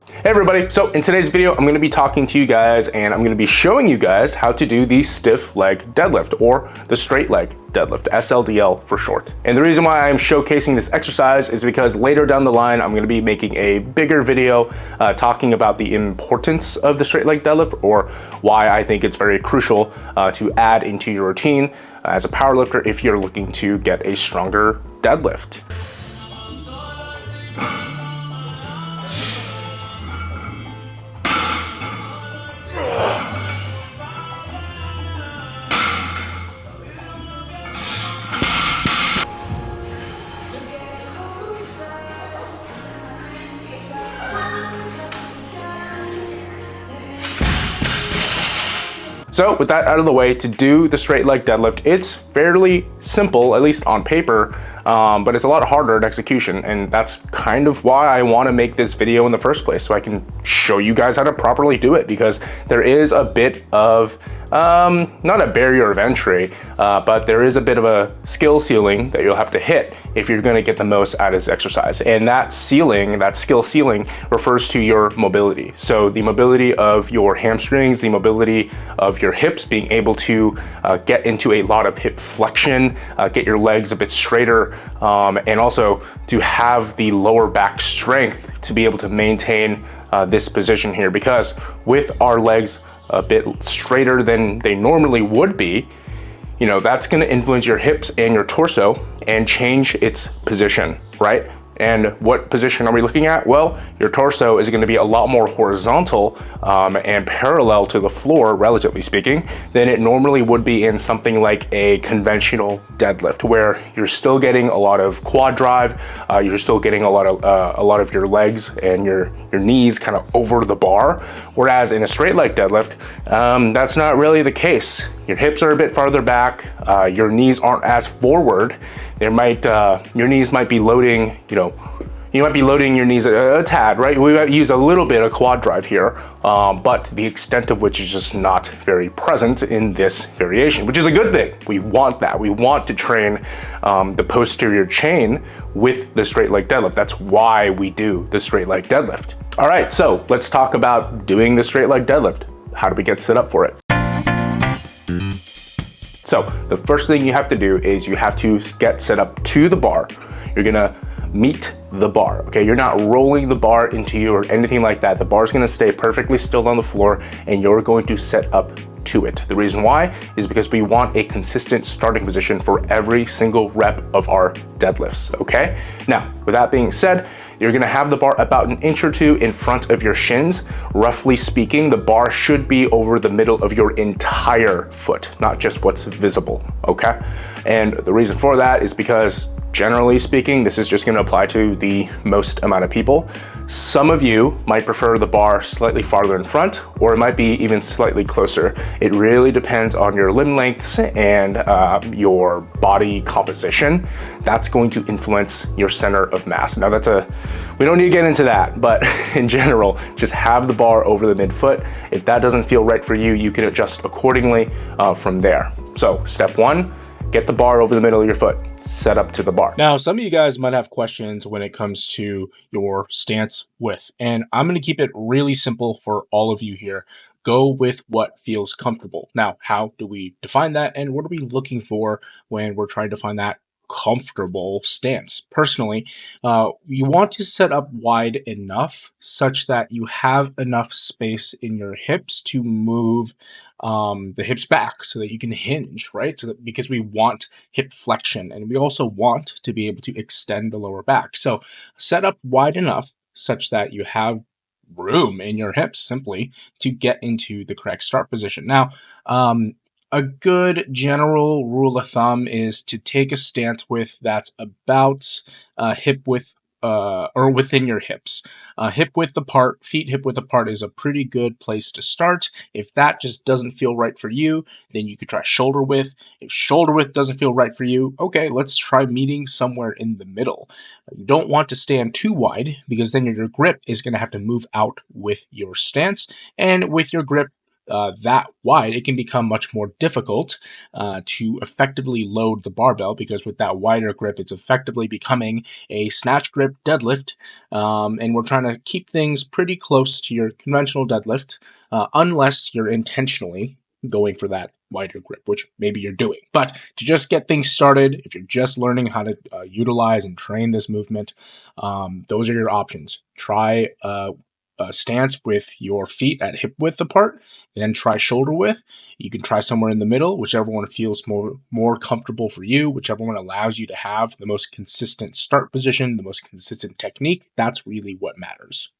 Hey everybody, so in today's video, I'm going to be talking to you guys and I'm going to be showing you guys how to do the stiff leg deadlift or the straight leg deadlift, SLDL for short. And the reason why I'm showcasing this exercise is because later down the line, I'm going to be making a bigger video talking about the importance of the straight leg deadlift or why I think it's very crucial to add into your routine as a powerlifter if you're looking to get a stronger deadlift. So with that out of the way, to do the straight leg deadlift, it's fairly simple, at least on paper, but it's a lot harder at execution. And that's kind of why I want to make this video in the first place, so I can show you guys how to properly do it, because there is a bit of, not a barrier of entry, but there is a bit of a skill ceiling that you'll have to hit if you're going to get the most out of this exercise. And that ceiling, that skill ceiling, refers to your mobility. So the mobility of your hamstrings, the mobility of your hips, being able to get into a lot of hip flexion, get your legs a bit straighter, and also to have the lower back strength to be able to maintain this position here. Because with our legs a bit straighter than they normally would be, you know, that's going to influence your hips and your torso and change its position, right? And what position are we looking at? Well, your torso is going to be a lot more horizontal and parallel to the floor, relatively speaking, than it normally would be in something like a conventional deadlift, where you're still getting a lot of quad drive, you're still getting a lot of your legs and your knees kind of over the bar. Whereas in a straight leg deadlift, that's not really the case. Your hips are a bit farther back, your knees aren't as forward. Your knees might be loading, you might be loading your knees a tad, right? We might use a little bit of quad drive here, but the extent of which is just not very present in this variation, which is a good thing. We want that. We want to train the posterior chain with the straight leg deadlift. That's why we do the straight leg deadlift. All right, so let's talk about doing the straight leg deadlift. How do we get set up for it? So the first thing you have to do is you have to get set up to the bar. You're gonna meet the bar, okay? You're not rolling the bar into you or anything like that. The bar is gonna stay perfectly still on the floor and you're going to set up to it. The reason why is because we want a consistent starting position for every single rep of our deadlifts, okay? Now, with that being said, you're gonna have the bar about an inch or two in front of your shins. Roughly speaking, the bar should be over the middle of your entire foot, not just what's visible, okay? And the reason for that is because, generally speaking, this is just going to apply to the most amount of people. Some of you might prefer the bar slightly farther in front, or it might be even slightly closer. It really depends on your limb lengths and your body composition. That's going to influence your center of mass. Now we don't need to get into that, but in general, just have the bar over the midfoot. If that doesn't feel right for you, you can adjust accordingly from there. So step one, get the bar over the middle of your foot. Set up to the bar. Now, some of you guys might have questions when it comes to your stance width, and I'm going to keep it really simple for all of you here. Go with what feels comfortable. Now, how do we define that, and what are we looking for when we're trying to find that comfortable stance? Personally, you want to set up wide enough such that you have enough space in your hips to move the hips back so that you can hinge, right? Because we want hip flexion and we also want to be able to extend the lower back. So set up wide enough such that you have room in your hips simply to get into the correct start position. Now, a good general rule of thumb is to take a stance width that's about hip width or within your hips. Hip width apart, feet hip width apart is a pretty good place to start. If that just doesn't feel right for you, then you could try shoulder width. If shoulder width doesn't feel right for you, okay, let's try meeting somewhere in the middle. You don't want to stand too wide because then your grip is going to have to move out with your stance, and with your grip that wide, it can become much more difficult to effectively load the barbell, because with that wider grip, it's effectively becoming a snatch grip deadlift. And we're trying to keep things pretty close to your conventional deadlift, unless you're intentionally going for that wider grip, which maybe you're doing. But to just get things started, if you're just learning how to utilize and train this movement, those are your options. Try a stance with your feet at hip width apart, then try shoulder width. You can try somewhere in the middle, whichever one feels more comfortable for you, whichever one allows you to have the most consistent start position, the most consistent technique. That's really what matters.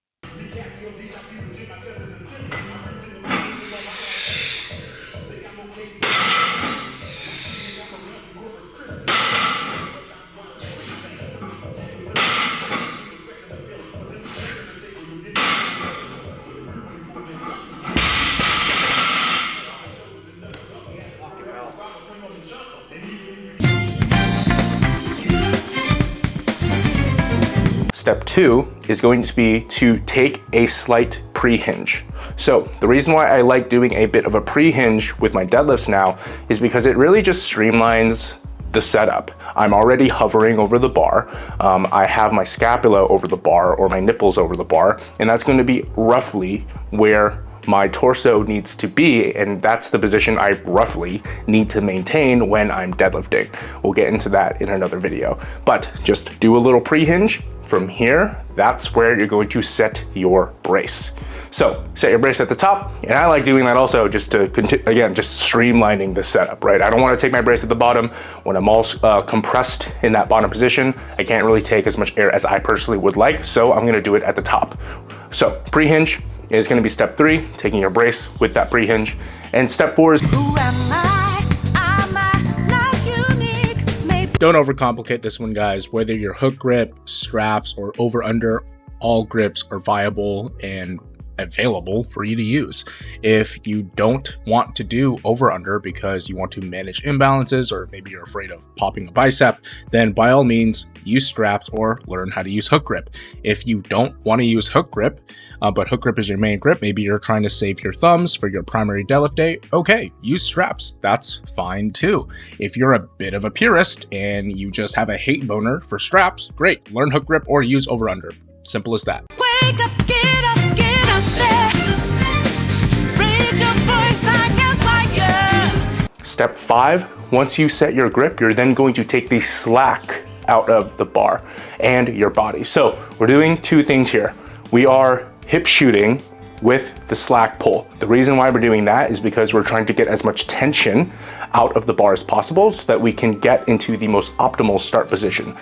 Step 2 is going to be to take a slight pre-hinge. So the reason why I like doing a bit of a pre-hinge with my deadlifts now is because it really just streamlines the setup. I'm already hovering over the bar. I have my scapula over the bar or my nipples over the bar, and that's going to be roughly where my torso needs to be, and that's the position I roughly need to maintain when I'm deadlifting. We'll get into that in another video, but just do a little pre-hinge. From here, that's where you're going to set your brace. So set your brace at the top, and I like doing that also just to again, just streamlining the setup, right? I don't want to take my brace at the bottom. When I'm all compressed in that bottom position, I can't really take as much air as I personally would like, so I'm going to do it at the top. So pre-hinge is going to be step 3, taking your brace with that pre-hinge, and step 4 is don't overcomplicate this one, guys. Whether your hook grip, straps, or over-under, all grips are viable and available for you to use. If you don't want to do over-under because you want to manage imbalances, or maybe you're afraid of popping a bicep, then by all means use straps or learn how to use hook grip. If you don't want to use hook grip, but hook grip is your main grip, maybe you're trying to save your thumbs for your primary deadlift day, okay, use straps. That's fine too. If you're a bit of a purist and you just have a hate boner for straps, great, learn hook grip or use over-under. Simple as that. Wake up, get up, get up there. Raise your voice, I guess, like yours. Step 5, once you set your grip, you're then going to take the slack out of the bar and your body. So we're doing 2 things here. We are hip shooting with the slack pull. The reason why we're doing that is because we're trying to get as much tension out of the bar as possible so that we can get into the most optimal start position.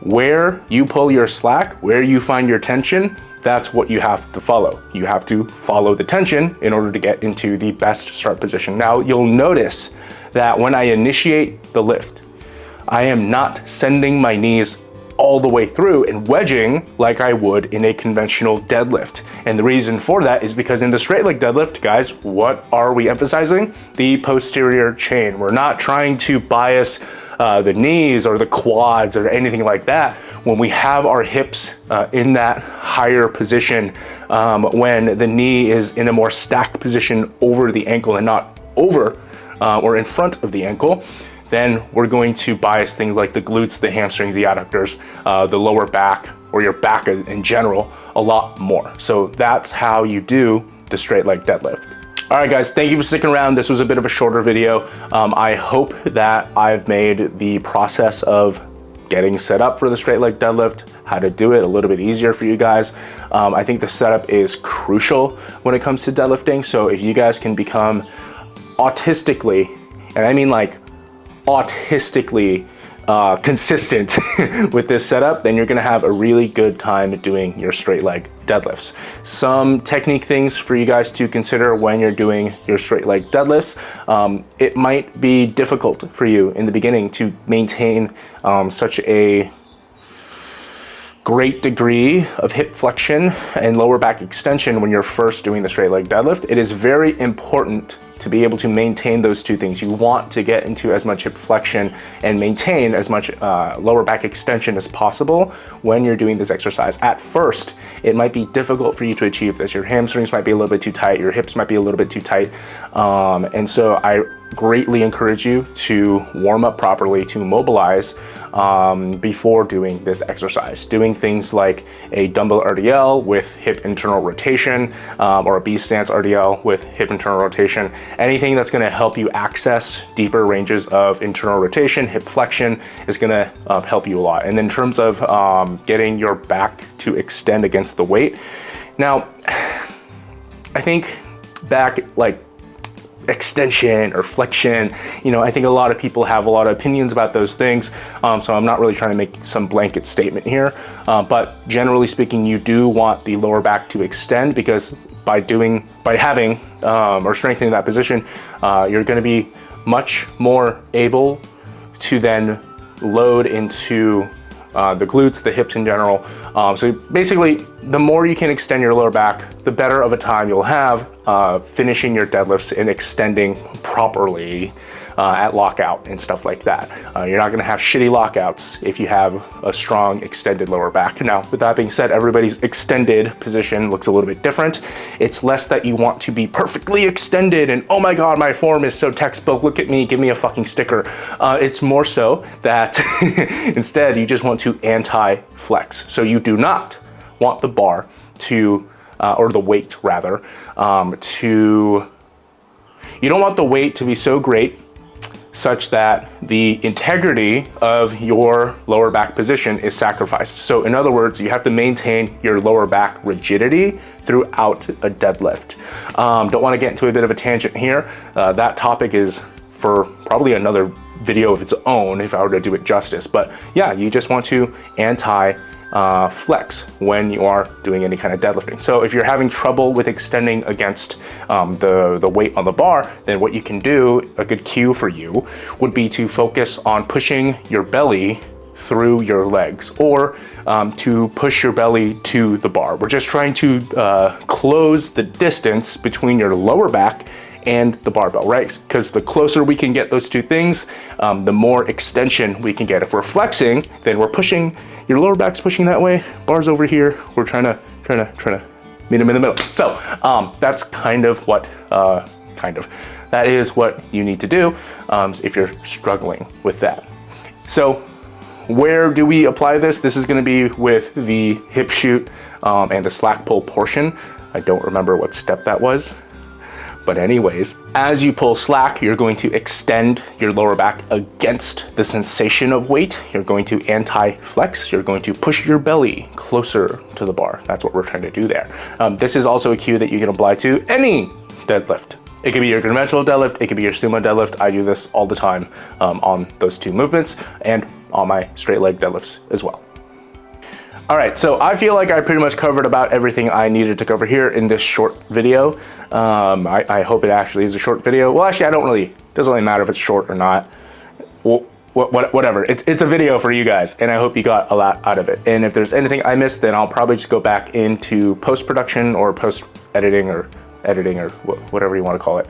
Where you pull your slack, where you find your tension, that's what you have to follow. You have to follow the tension in order to get into the best start position. Now, you'll notice that when I initiate the lift, I am not sending my knees all the way through and wedging like I would in a conventional deadlift. And the reason for that is because in the straight leg deadlift, guys, what are we emphasizing? The posterior chain. We're not trying to bias the knees or the quads or anything like that. When we have our hips in that higher position, when the knee is in a more stacked position over the ankle and not over or in front of the ankle, then we're going to bias things like the glutes, the hamstrings, the adductors, the lower back, or your back in general a lot more. So that's how you do the straight leg deadlift. All right, guys, thank you for sticking around. This was a bit of a shorter video. I hope that I've made the process of getting set up for the straight leg deadlift, how to do it, a little bit easier for you guys. I think the setup is crucial when it comes to deadlifting. So if you guys can become autistically, and I mean like autistically consistent with this setup, then you're gonna have a really good time doing your straight leg deadlifts. Some technique things for you guys to consider when you're doing your straight leg deadlifts. It might be difficult for you in the beginning to maintain such a great degree of hip flexion and lower back extension when you're first doing the straight leg deadlift. It is very important to be able to maintain those two things. You want to get into as much hip flexion and maintain as much lower back extension as possible when you're doing this exercise. At first, it might be difficult for you to achieve this. Your hamstrings might be a little bit too tight, your hips might be a little bit too tight, and so I greatly encourage you to warm up properly, to mobilize before doing this exercise. Doing things like a dumbbell RDL with hip internal rotation, or a B stance RDL with hip internal rotation. Anything that's going to help you access deeper ranges of internal rotation, hip flexion, is going to help you a lot. And in terms of getting your back to extend against the weight, now I think back like extension or flexion, you know, I think a lot of people have a lot of opinions about those things, so I'm not really trying to make some blanket statement here, but generally speaking, you do want the lower back to extend, because by having or strengthening that position, you're going to be much more able to then load into the glutes, the hips in general. So basically, the more you can extend your lower back, the better of a time you'll have finishing your deadlifts and extending properly at lockout and stuff like that. You're not gonna have shitty lockouts if you have a strong extended lower back. Now, with that being said, everybody's extended position looks a little bit different. It's less that you want to be perfectly extended and, oh my God, my form is so textbook, look at me, give me a fucking sticker. It's more so that instead you just want to anti-flex. So you do not want the bar to, or the weight rather, you don't want the weight to be so great such that the integrity of your lower back position is sacrificed. So in other words, you have to maintain your lower back rigidity throughout a deadlift. Don't want to get into a bit of a tangent here. That topic is for probably another video of its own if I were to do it justice. But yeah, you just want to flex when you are doing any kind of deadlifting. So if you're having trouble with extending against the weight on the bar, then what you can do, a good cue for you, would be to focus on pushing your belly through your legs, or to push your belly to the bar. We're just trying to close the distance between your lower back and the barbell, right? Because the closer we can get those two things, the more extension we can get. If we're flexing, then we're pushing, your lower back's pushing that way, bar's over here, we're trying to meet them in the middle. So that's kind of what, that is what you need to do if you're struggling with that. So where do we apply this? This is gonna be with the hip shoot and the slack pull portion. I don't remember what step that was. But anyways, as you pull slack, you're going to extend your lower back against the sensation of weight. You're going to anti-flex. You're going to push your belly closer to the bar. That's what we're trying to do there. This is also a cue that you can apply to any deadlift. It could be your conventional deadlift, it could be your sumo deadlift. I do this all the time on those two movements and on my straight leg deadlifts as well. All right, so I feel like I pretty much covered about everything I needed to cover here in this short video. I hope it actually is a short video. Well, actually, it doesn't really matter if it's short or not. Well, whatever, it's a video for you guys, and I hope you got a lot out of it. And if there's anything I missed, then I'll probably just go back into post-production or post-editing or editing or whatever you want to call it.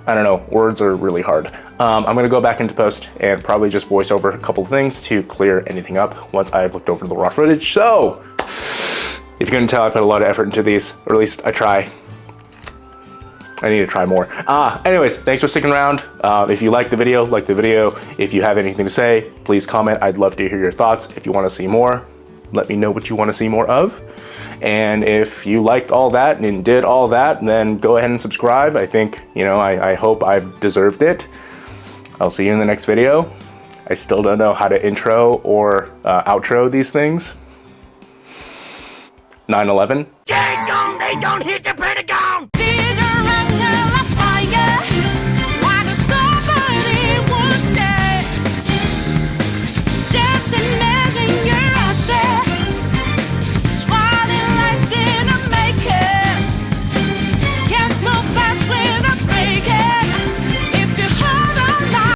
I don't know, words are really hard. I'm gonna go back into post and probably just voice over a couple of things to clear anything up once I've looked over the raw footage. So, if you couldn't tell, I put a lot of effort into these, or at least I try. I need to try more. Anyways, thanks for sticking around. If you like the video, like the video. If you have anything to say, please comment. I'd love to hear your thoughts. If you wanna see more, let me know what you wanna see more of. And if you liked all that and did all that, then go ahead and subscribe. I think, I hope I've deserved it. I'll see you in the next video. I still don't know how to intro or outro these things. 9/11. They don't hit the Pentagon!